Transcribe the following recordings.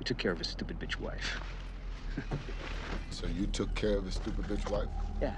We took care of his stupid bitch wife. So you took care of his stupid bitch wife? Yeah.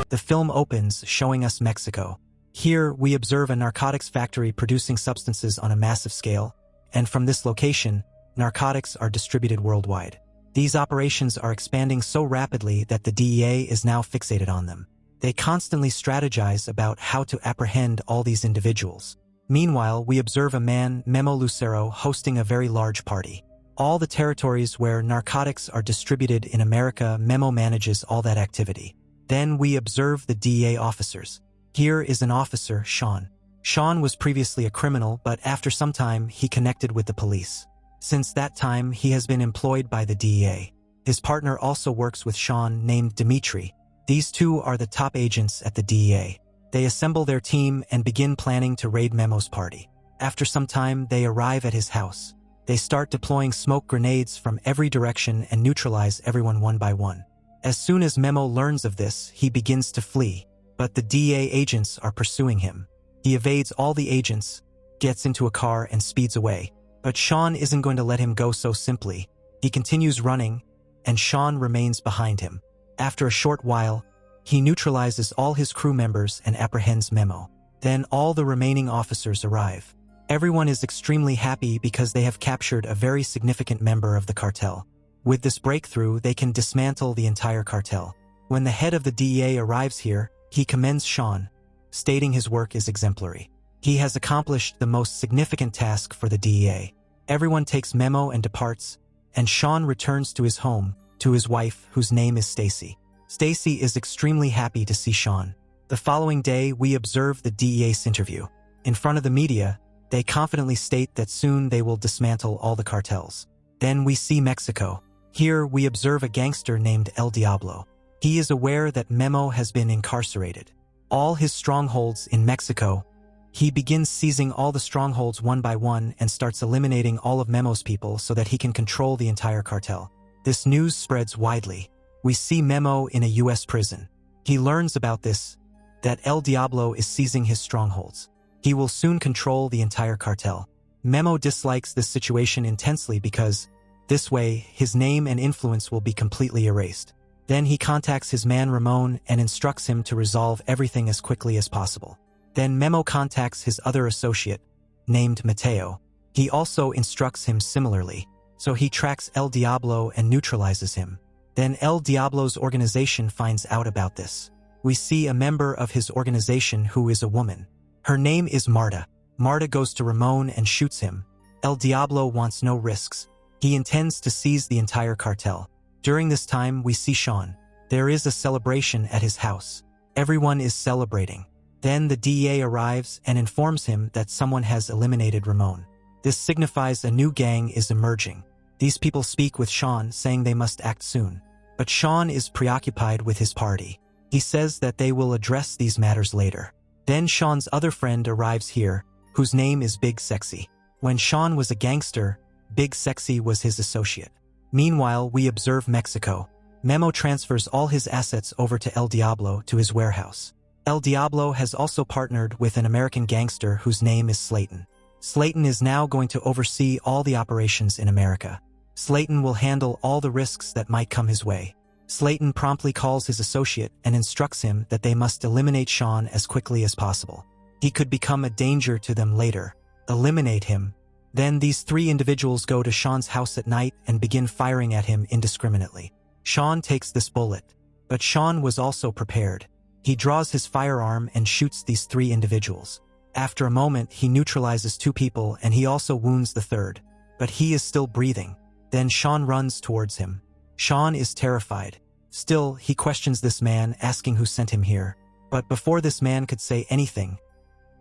The film opens showing us Mexico. Here, we observe a narcotics factory producing substances on a massive scale, and from this location, narcotics are distributed worldwide. These operations are expanding so rapidly that the DEA is now fixated on them. They constantly strategize about how to apprehend all these individuals. Meanwhile, we observe a man, Memo Lucero, hosting a very large party. All the territories where narcotics are distributed in America, Memo manages all that activity. Then we observe the DEA officers. Here is an officer, Sean. Sean was previously a criminal, but after some time, he connected with the police. Since that time, he has been employed by the DEA. His partner also works with Sean, named Dimitri. These two are the top agents at the DEA. They assemble their team and begin planning to raid Memo's party. After some time, they arrive at his house. They start deploying smoke grenades from every direction and neutralize everyone one by one. As soon as Memo learns of this, he begins to flee, but the DEA agents are pursuing him. He evades all the agents, gets into a car and speeds away. But Sean isn't going to let him go so simply. He continues running, and Sean remains behind him. After a short while, he neutralizes all his crew members and apprehends Memo. Then all the remaining officers arrive. Everyone is extremely happy because they have captured a very significant member of the cartel. With this breakthrough, they can dismantle the entire cartel. When the head of the DEA arrives here, he commends Sean, stating his work is exemplary. He has accomplished the most significant task for the DEA. Everyone takes Memo and departs, and Sean returns to his home, to his wife, whose name is Stacy. Stacy is extremely happy to see Sean. The following day, we observe the DEA's interview. In front of the media, they confidently state that soon they will dismantle all the cartels. Then we see Mexico. Here, we observe a gangster named El Diablo. He is aware that Memo has been incarcerated. All his strongholds in Mexico. He begins seizing all the strongholds one by one and starts eliminating all of Memo's people so that he can control the entire cartel. This news spreads widely. We see Memo in a US prison. He learns about this, that El Diablo is seizing his strongholds. He will soon control the entire cartel. Memo dislikes this situation intensely because, this way, his name and influence will be completely erased. Then he contacts his man Ramon and instructs him to resolve everything as quickly as possible. Then Memo contacts his other associate, named Mateo. He also instructs him similarly, so he tracks El Diablo and neutralizes him. Then El Diablo's organization finds out about this. We see a member of his organization who is a woman. Her name is Marta. Marta goes to Ramon and shoots him. El Diablo wants no risks. He intends to seize the entire cartel. During this time, we see Sean. There is a celebration at his house. Everyone is celebrating. Then the DEA arrives and informs him that someone has eliminated Ramon. This signifies a new gang is emerging. These people speak with Sean, saying they must act soon. But Sean is preoccupied with his party. He says that they will address these matters later. Then Sean's other friend arrives here, whose name is Big Sexy. When Sean was a gangster, Big Sexy was his associate. Meanwhile, we observe Mexico. Memo transfers all his assets over to El Diablo to his warehouse. El Diablo has also partnered with an American gangster whose name is Slayton. Slayton is now going to oversee all the operations in America. Slayton will handle all the risks that might come his way. Slayton promptly calls his associate and instructs him that they must eliminate Sean as quickly as possible. He could become a danger to them later. Eliminate him. Then these three individuals go to Sean's house at night and begin firing at him indiscriminately. Sean takes this bullet, but Sean was also prepared. He draws his firearm and shoots these three individuals. After a moment, he neutralizes two people and he also wounds the third, but he is still breathing. Then Sean runs towards him. Sean is terrified. Still, he questions this man, asking who sent him here. But before this man could say anything,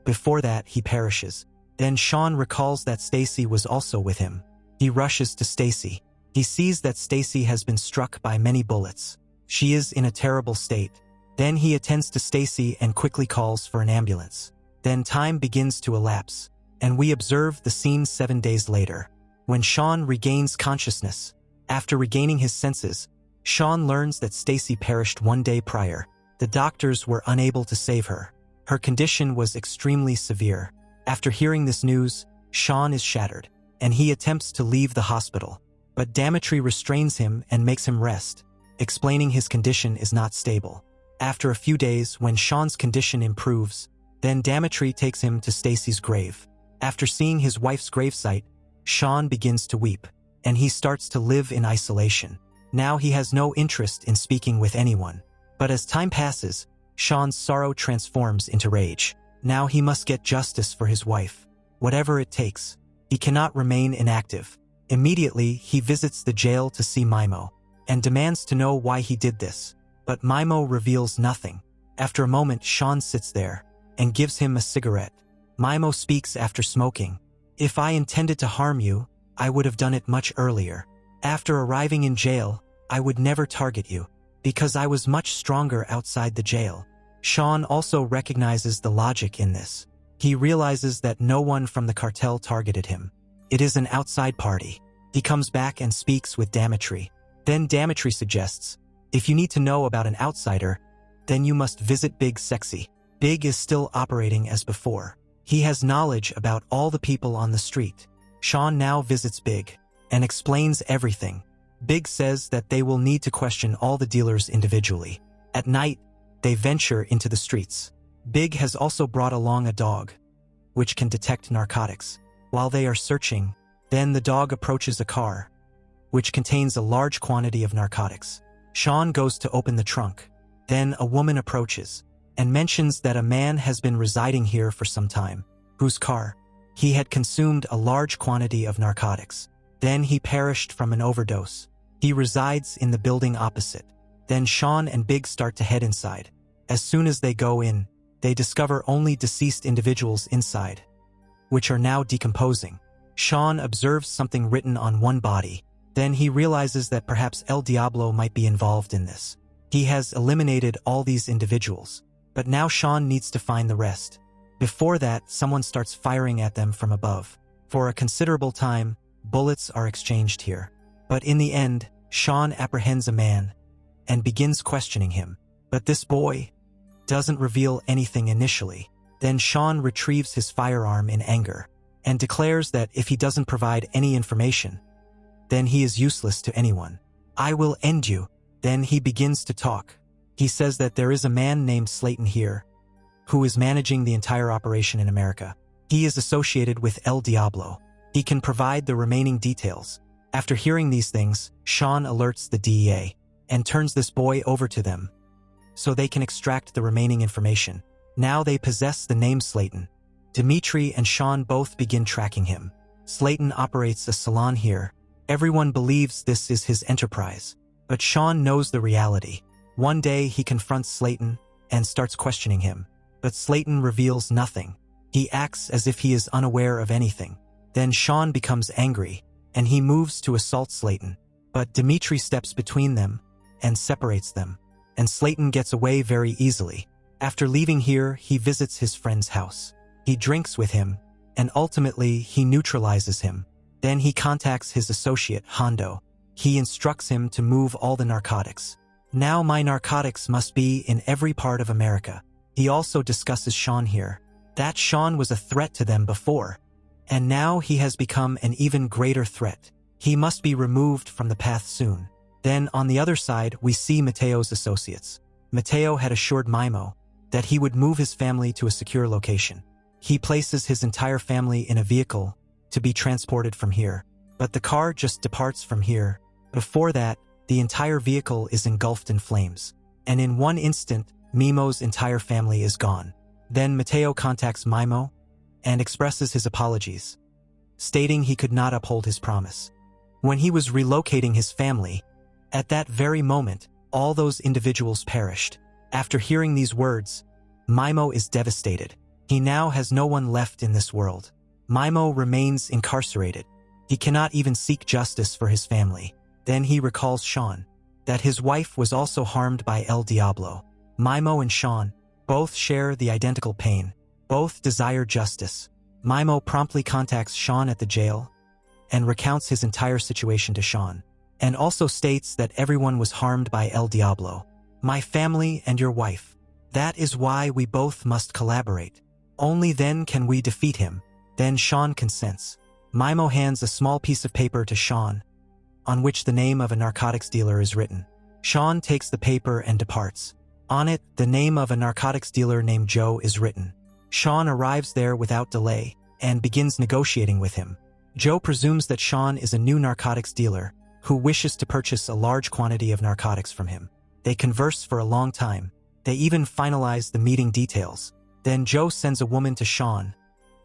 before that, he perishes. Then Sean recalls that Stacy was also with him. He rushes to Stacy. He sees that Stacy has been struck by many bullets. She is in a terrible state. Then he attends to Stacy and quickly calls for an ambulance. Then time begins to elapse, and we observe the scene 7 days later. When Sean regains consciousness, after regaining his senses, Sean learns that Stacy perished 1 day prior. The doctors were unable to save her. Her condition was extremely severe. After hearing this news, Sean is shattered. and he attempts to leave the hospital. But Davmitry restrains him and makes him rest, explaining his condition is not stable. After a few days, when Sean's condition improves, then Davmitry takes him to Stacy's grave. After seeing his wife's gravesite, Sean begins to weep, and he starts to live in isolation. Now he has no interest in speaking with anyone. But as time passes, Sean's sorrow transforms into rage. Now he must get justice for his wife, whatever it takes. He cannot remain inactive. Immediately, he visits the jail to see Mimo, and demands to know why he did this. But Mimo reveals nothing. After a moment, Sean sits there and gives him a cigarette. Mimo speaks after smoking. "If I intended to harm you, I would have done it much earlier. After arriving in jail, I would never target you, because I was much stronger outside the jail." Sean also recognizes the logic in this. He realizes that no one from the cartel targeted him. It is an outside party. He comes back and speaks with Davmitry. Then Davmitry suggests, "If you need to know about an outsider, then you must visit Big Sexy." Big is still operating as before. He has knowledge about all the people on the street. Sean now visits Big and explains everything. Big says that they will need to question all the dealers individually. At night, they venture into the streets. Big has also brought along a dog, which can detect narcotics. While they are searching, then the dog approaches a car, which contains a large quantity of narcotics. Sean goes to open the trunk. Then a woman approaches and mentions that a man has been residing here for some time, whose car he had consumed a large quantity of narcotics. Then he perished from an overdose. He resides in the building opposite. Then Sean and Big start to head inside. As soon as they go in, they discover only deceased individuals inside, which are now decomposing. Sean observes something written on one body. Then he realizes that perhaps El Diablo might be involved in this. He has eliminated all these individuals, but now Sean needs to find the rest. Before that, someone starts firing at them from above. For a considerable time, bullets are exchanged here. But in the end, Sean apprehends a man and begins questioning him. But this boy doesn't reveal anything initially. Then Sean retrieves his firearm in anger and declares that if he doesn't provide any information, then he is useless to anyone. "I will end you." Then he begins to talk. He says that there is a man named Slayton here who is managing the entire operation in America. He is associated with El Diablo. He can provide the remaining details. After hearing these things, Sean alerts the DEA and turns this boy over to them so they can extract the remaining information. Now they possess the name Slayton. Davmitry and Sean both begin tracking him. Slayton operates a salon here. Everyone believes this is his enterprise, but Sean knows the reality. One day he confronts Slayton and starts questioning him, but Slayton reveals nothing. He acts as if he is unaware of anything. Then Sean becomes angry and he moves to assault Slayton, but Davmitry steps between them and separates them, and Slayton gets away very easily. After leaving here, he visits his friend's house. He drinks with him, and ultimately he neutralizes him. Then he contacts his associate, Hondo. He instructs him to move all the narcotics. "Now my narcotics must be in every part of America." He also discusses Sean here. That Sean was a threat to them before, and now he has become an even greater threat. He must be removed from the path soon. Then on the other side, we see Mateo's associates. Mateo had assured Mimo that he would move his family to a secure location. He places his entire family in a vehicle to be transported from here, but the car just departs from here. Before that, the entire vehicle is engulfed in flames, and in one instant, Mimo's entire family is gone. Then Mateo contacts Mimo and expresses his apologies, stating he could not uphold his promise. When he was relocating his family, at that very moment, all those individuals perished. After hearing these words, Mimo is devastated. He now has no one left in this world. Mimo remains incarcerated. He cannot even seek justice for his family. Then he recalls Sean, that his wife was also harmed by El Diablo. Mimo and Sean both share the identical pain. Both desire justice. Mimo promptly contacts Sean at the jail and recounts his entire situation to Sean, and also states that everyone was harmed by El Diablo. "My family and your wife. That is why we both must collaborate. Only then can we defeat him." Then Sean consents. Mimo hands a small piece of paper to Sean, on which the name of a narcotics dealer is written. Sean takes the paper and departs. On it, the name of a narcotics dealer named Joe is written. Sean arrives there without delay and begins negotiating with him. Joe presumes that Sean is a new narcotics dealer who wishes to purchase a large quantity of narcotics from him. They converse for a long time. They even finalize the meeting details. Then Joe sends a woman to Sean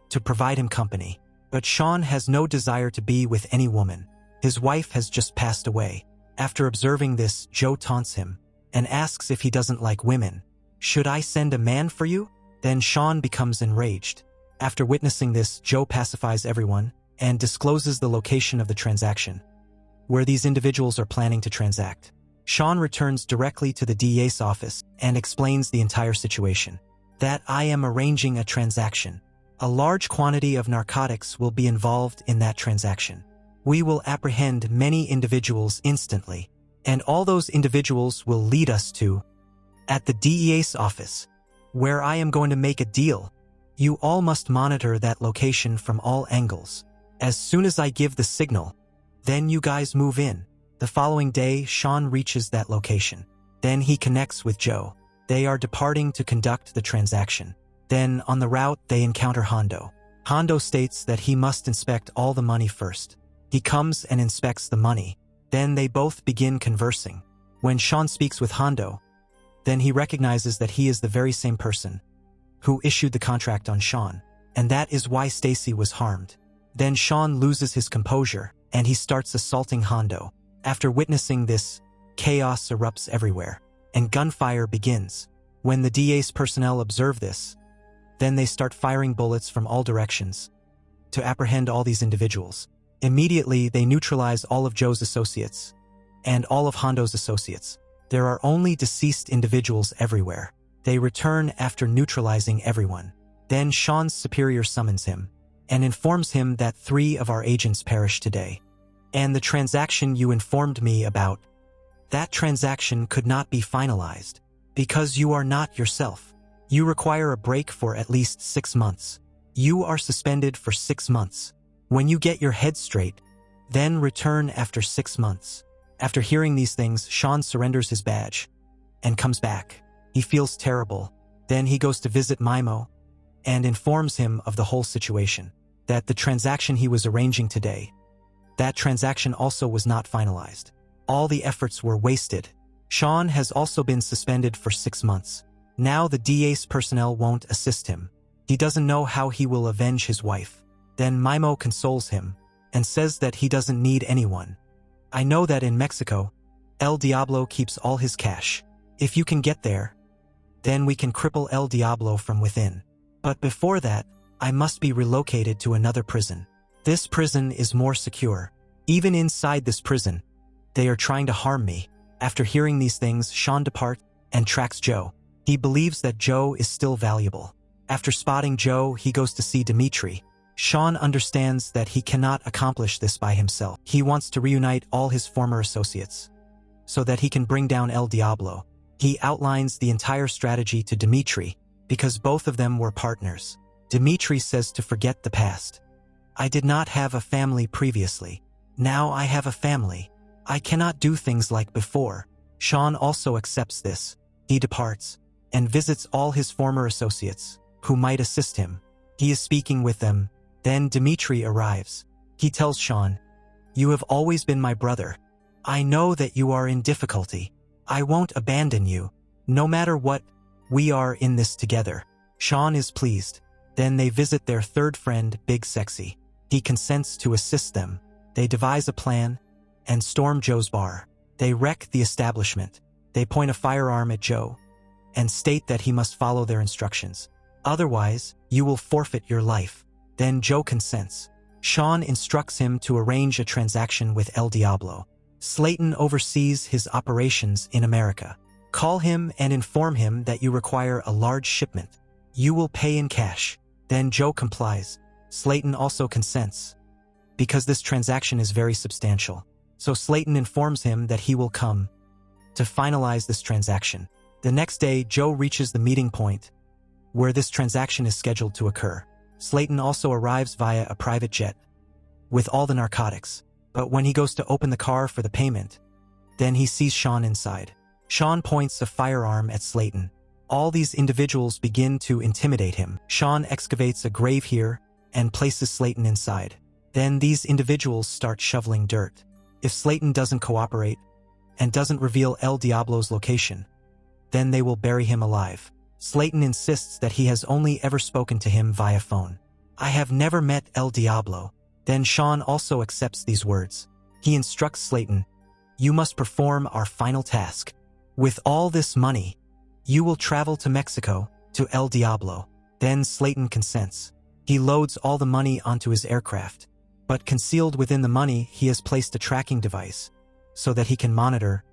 to provide him company. But Sean has no desire to be with any woman. His wife has just passed away. After observing this, Joe taunts him and asks if he doesn't like women. "Should I send a man for you?" Then Sean becomes enraged. After witnessing this, Joe pacifies everyone and discloses the location of the transaction, where these individuals are planning to transact. Sean returns directly to the DEA's office and explains the entire situation. That I am arranging a transaction. A large quantity of narcotics will be involved in that transaction. We will apprehend many individuals instantly, and all those individuals will lead us to at the DEA's office, where I am going to make a deal. You all must monitor that location from all angles. As soon as I give the signal, then you guys move in. The following day, Sean reaches that location. Then he connects with Joe. They are departing to conduct the transaction. Then, on the route, they encounter Hondo. Hondo states that he must inspect all the money first. He comes and inspects the money. Then they both begin conversing. When Sean speaks with Hondo, then he recognizes that he is the very same person who issued the contract on Sean, and that is why Stacy was harmed. Then Sean loses his composure, and he starts assaulting Hondo. After witnessing this, chaos erupts everywhere, and gunfire begins. When the DA's personnel observe this, then they start firing bullets from all directions to apprehend all these individuals. Immediately, they neutralize all of Joe's associates and all of Hondo's associates. There are only deceased individuals everywhere. They return after neutralizing everyone. Then Sean's superior summons him and informs him that 3 of our agents perished today. And the transaction you informed me about, that transaction could not be finalized because you are not yourself. You require a break for at least 6 months. You are suspended for 6 months. When you get your head straight, then return after 6 months. After hearing these things, Sean surrenders his badge and comes back. He feels terrible. Then he goes to visit Mimo and informs him of the whole situation, that the transaction he was arranging today, that transaction also was not finalized. All the efforts were wasted. Sean has also been suspended for 6 months. Now the DA's personnel won't assist him. He doesn't know how he will avenge his wife. Then Mimo consoles him and says that he doesn't need anyone. I know that in Mexico, El Diablo keeps all his cash. If you can get there, then we can cripple El Diablo from within. But before that, I must be relocated to another prison. This prison is more secure. Even inside this prison, they are trying to harm me. After hearing these things, Sean departs and tracks Joe. He believes that Joe is still valuable. After spotting Joe, he goes to see Dimitri. Sean understands that he cannot accomplish this by himself. He wants to reunite all his former associates so that he can bring down El Diablo. He outlines the entire strategy to Dimitri because both of them were partners. Dimitri says to forget the past. I did not have a family previously. Now I have a family. I cannot do things like before. Sean also accepts this. He departs and visits all his former associates who might assist him. He is speaking with them. Then Dimitri arrives. He tells Sean, "You have always been my brother. I know that you are in difficulty. I won't abandon you. No matter what, we are in this together." Sean is pleased. Then they visit their third friend, Big Sexy. He consents to assist them. They devise a plan and storm Joe's bar. They wreck the establishment. They point a firearm at Joe and state that he must follow their instructions. Otherwise, you will forfeit your life. Then Joe consents. Sean instructs him to arrange a transaction with El Diablo. Slayton oversees his operations in America. Call him and inform him that you require a large shipment. You will pay in cash. Then Joe complies. Slayton also consents because this transaction is very substantial. So Slayton informs him that he will come to finalize this transaction. The next day, Joe reaches the meeting point where this transaction is scheduled to occur. Slayton also arrives via a private jet with all the narcotics. But when he goes to open the car for the payment, then he sees Sean inside. Sean points a firearm at Slayton. All these individuals begin to intimidate him. Sean excavates a grave here and places Slayton inside. Then these individuals start shoveling dirt. If Slayton doesn't cooperate and doesn't reveal El Diablo's location, then they will bury him alive. Slayton insists that he has only ever spoken to him via phone. I have never met El Diablo. Then Sean also accepts these words. He instructs Slayton, you must perform our final task. With all this money, you will travel to Mexico, to El Diablo. Then Slayton consents. He loads all the money onto his aircraft. But concealed within the money, he has placed a tracking device so that he can monitor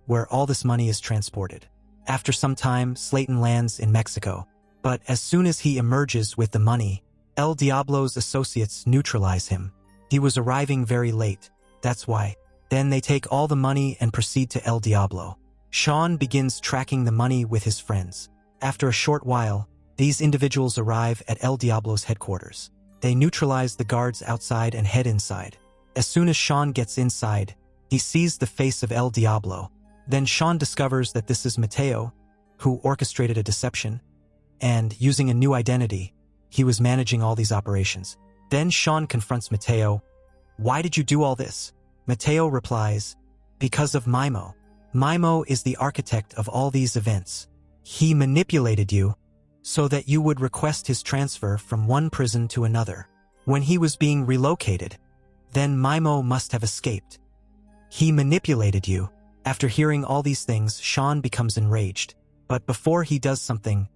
where all this money is transported. After some time, Slayton lands in Mexico. But as soon as he emerges with the money, El Diablo's associates neutralize him. He was arriving very late. That's why. Then they take all the money and proceed to El Diablo. Sean begins tracking the money with his friends. After a short while, these individuals arrive at El Diablo's headquarters. They neutralize the guards outside and head inside. As soon as Sean gets inside, he sees the face of El Diablo. Then Sean discovers that this is Mateo, who orchestrated a deception, and using a new identity, he was managing all these operations. Then Sean confronts Mateo. Why did you do all this? Mateo replies, because of Mimo. Mimo is the architect of all these events. He manipulated you so that you would request his transfer from one prison to another. When he was being relocated, then Mimo must have escaped. He manipulated you. After hearing all these things, Sean becomes enraged. But before he does something,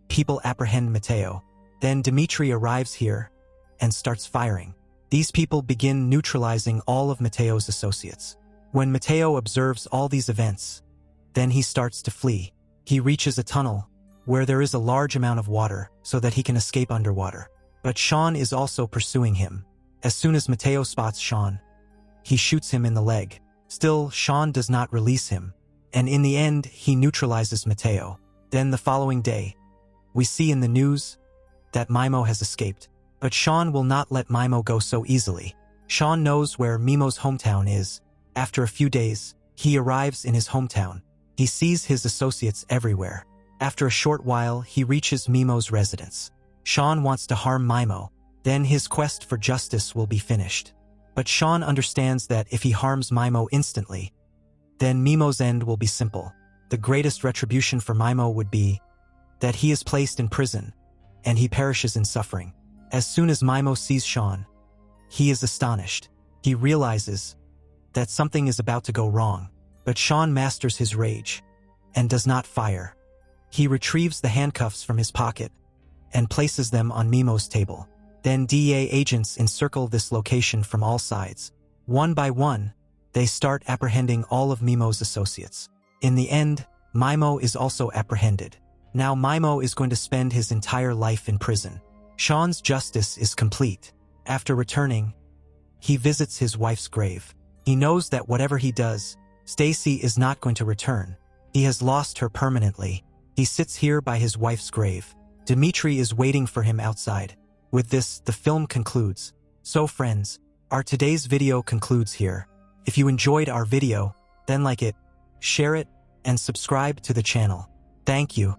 people apprehend Mateo. Then Dimitri arrives here and starts firing. These people begin neutralizing all of Mateo's associates. When Mateo observes all these events, then he starts to flee. He reaches a tunnel where there is a large amount of water so that he can escape underwater. But Sean is also pursuing him. As soon as Mateo spots Sean, he shoots him in the leg. Still, Sean does not release him, and in the end, he neutralizes Mateo. Then the following day, we see in the news that Mimo has escaped. But Sean will not let Mimo go so easily. Sean knows where Mimo's hometown is. After a few days, he arrives in his hometown. He sees his associates everywhere. After a short while, he reaches Mimo's residence. Sean wants to harm Mimo. Then his quest for justice will be finished. But Sean understands that if he harms Mimo instantly, then Mimo's end will be simple. The greatest retribution for Mimo would be that he is placed in prison, and he perishes in suffering. As soon as Mimo sees Sean, he is astonished. He realizes that something is about to go wrong. But Sean masters his rage and does not fire. He retrieves the handcuffs from his pocket and places them on Mimo's table. Then DEA agents encircle this location from all sides. One by one, they start apprehending all of Mimo's associates. In the end, Mimo is also apprehended. Now Mimo is going to spend his entire life in prison. Sean's justice is complete. After returning, he visits his wife's grave. He knows that whatever he does, Stacy is not going to return. He has lost her permanently. He sits here by his wife's grave. Dimitri is waiting for him outside. With this, the film concludes. So friends, our today's video concludes here. If you enjoyed our video, then like it, share it, and subscribe to the channel. Thank you.